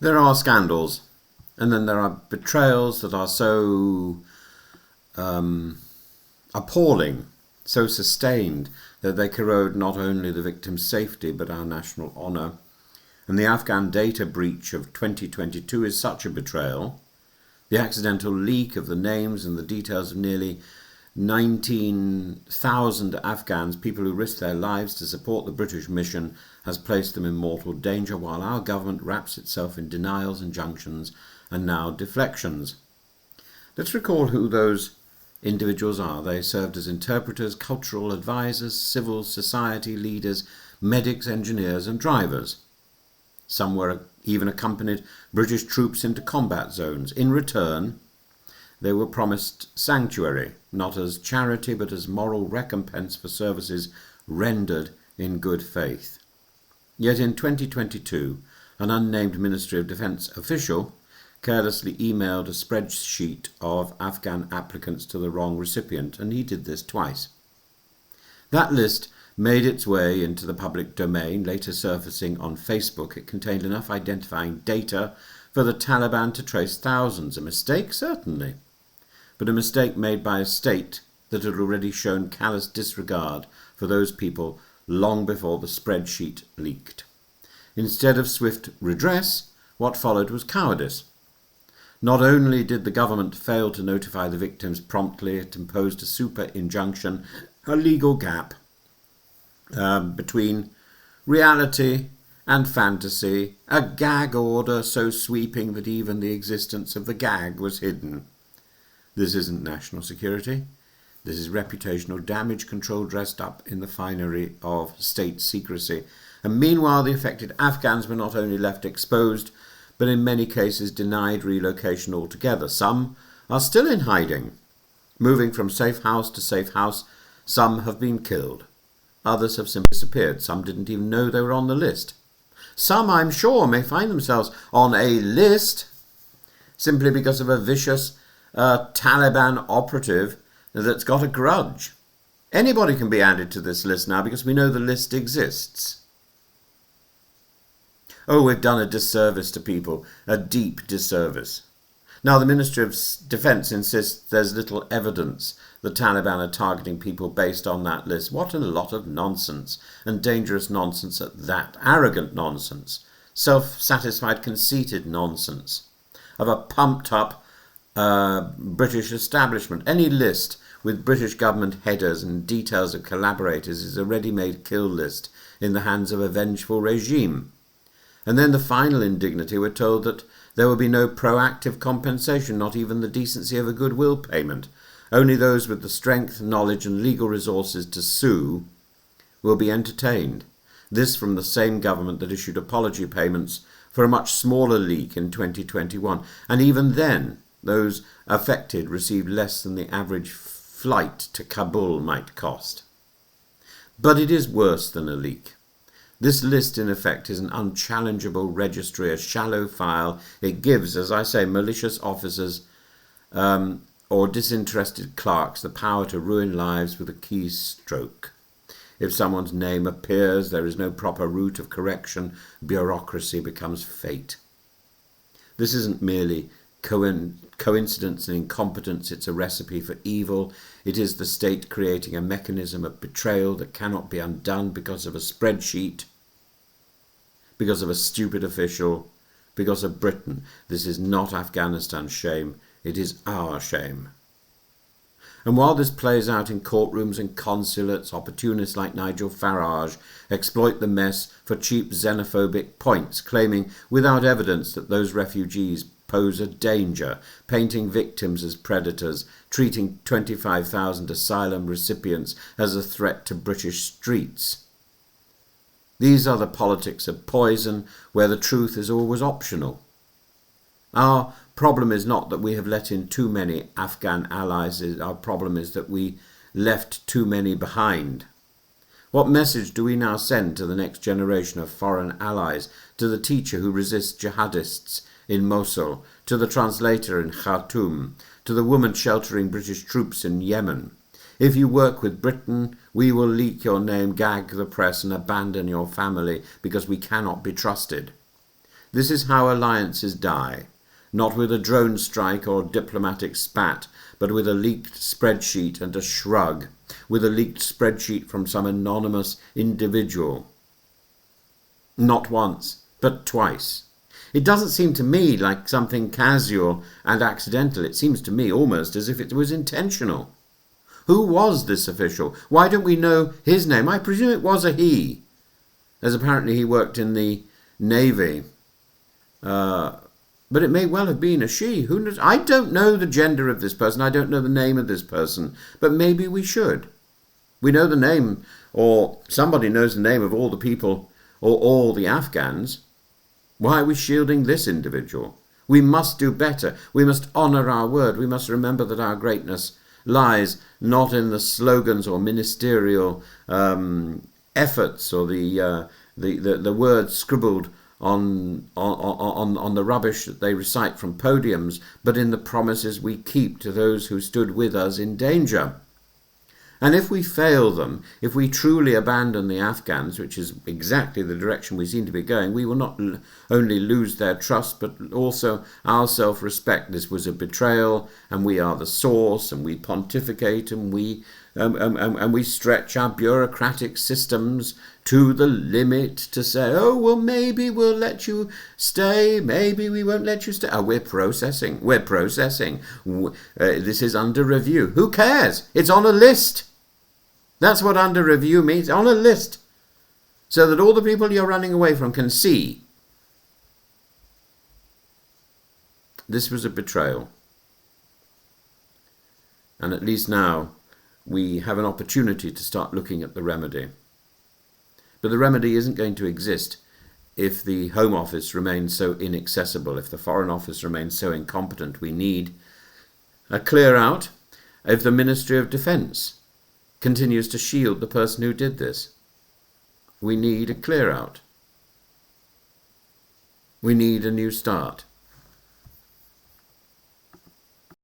There are scandals, and then there are betrayals that are so appalling, so sustained, that they corrode not only the victim's safety but our national honour. And the Afghan data breach of 2022 is such a betrayal. The accidental leak of the names and the details of nearly 19,000 Afghans, people who risked their lives to support the British mission, has placed them in mortal danger, while our government wraps itself in denials, injunctions, and now deflections. Let's recall who those individuals are. They served as interpreters, cultural advisors, civil society leaders, medics, engineers, and drivers. Some were even accompanied British troops into combat zones. In return, they were promised sanctuary, not as charity but as moral recompense for services rendered in good faith. Yet in 2022, an unnamed Ministry of Defence official carelessly emailed a spreadsheet of Afghan applicants to the wrong recipient, and he did this twice. That list made its way into the public domain, later surfacing on Facebook. It contained enough identifying data for the Taliban to trace thousands. A mistake, certainly, but a mistake made by a state that had already shown callous disregard for those people long before the spreadsheet leaked. Instead of swift redress, what followed was cowardice. Not only did the government fail to notify the victims promptly, it imposed a super injunction, a legal gap between reality and fantasy, a gag order so sweeping that even the existence of the gag was hidden. This isn't national security. This is reputational damage control dressed up in the finery of state secrecy. And meanwhile, the affected Afghans were not only left exposed, but in many cases denied relocation altogether. Some are still in hiding, moving from safe house to safe house. Some have been killed. Others have simply disappeared. Some didn't even know they were on the list. Some, I'm sure, may find themselves on a list simply because of a vicious Taliban operative that's got a grudge. Anybody can be added to this list now because we know the list exists. Oh, we've done a disservice to people, a deep disservice. Now, the Ministry of Defence insists there's little evidence the Taliban are targeting people based on that list. What a lot of nonsense, and dangerous nonsense at that. Arrogant nonsense, self-satisfied, conceited nonsense of a pumped-up British establishment. Any list with British government headers and details of collaborators is a ready-made kill list in the hands of a vengeful regime. And then the final indignity, we're told that there will be no proactive compensation, not even the decency of a goodwill payment. Only those with the strength, knowledge and legal resources to sue will be entertained. This from the same government that issued apology payments for a much smaller leak in 2021. And even then, those affected received less than the average flight to Kabul might cost. But it is worse than a leak. This list, in effect, is an unchallengeable registry, a shallow file. It gives, as I say, malicious officers or disinterested clerks the power to ruin lives with a keystroke. If someone's name appears, there is no proper route of correction. Bureaucracy becomes fate. This isn't merely coincidence and incompetence, it's a recipe for evil. It is the state creating a mechanism of betrayal that cannot be undone because of a spreadsheet, because of a stupid official, because of Britain. This is not Afghanistan's shame, it is our shame. And while this plays out in courtrooms and consulates, opportunists like Nigel Farage exploit the mess for cheap xenophobic points, claiming without evidence that those refugees pose a danger, painting victims as predators, treating 25,000 asylum recipients as a threat to British streets. These are the politics of poison, where the truth is always optional. Our problem is not that we have let in too many Afghan allies, our problem is that we left too many behind. What message do we now send to the next generation of foreign allies, to the teacher who resists jihadists in Mosul, to the translator in Khartoum, to the woman sheltering British troops in Yemen? If you work with Britain, we will leak your name, gag the press and abandon your family because we cannot be trusted. This is how alliances die, not with a drone strike or diplomatic spat, but with a leaked spreadsheet and a shrug, with a leaked spreadsheet from some anonymous individual. Not once, but twice. It doesn't seem to me like something casual and accidental. It seems to me almost as if it was intentional. Who was this official? Why don't we know his name? I presume it was a he, as apparently he worked in the Navy. But it may well have been a she. Who knows? I don't know the gender of this person. I don't know the name of this person. But maybe we should. We know the name, or somebody knows the name of all the people, or all the Afghans. Why are we shielding this individual? We must do better. We must honour our word. We must remember that our greatness lies not in the slogans or ministerial efforts or the words scribbled on the rubbish that they recite from podiums, but in the promises we keep to those who stood with us in danger. And if we fail them, if we truly abandon the Afghans, which is exactly the direction we seem to be going, we will not only lose their trust, but also our self-respect. This was a betrayal, and we are the source, and we pontificate, and we stretch our bureaucratic systems to the limit to say, oh, well, maybe we'll let you stay, maybe we won't let you stay. Oh, we're processing. This is under review. Who cares? It's on a list. That's what under review means, on a list, so that all the people you're running away from can see. This was a betrayal. And at least now we have an opportunity to start looking at the remedy. But the remedy isn't going to exist if the Home Office remains so inaccessible, if the Foreign Office remains so incompetent. We need a clear out if the Ministry of Defence continues to shield the person who did this. We need a clear out. We need a new start.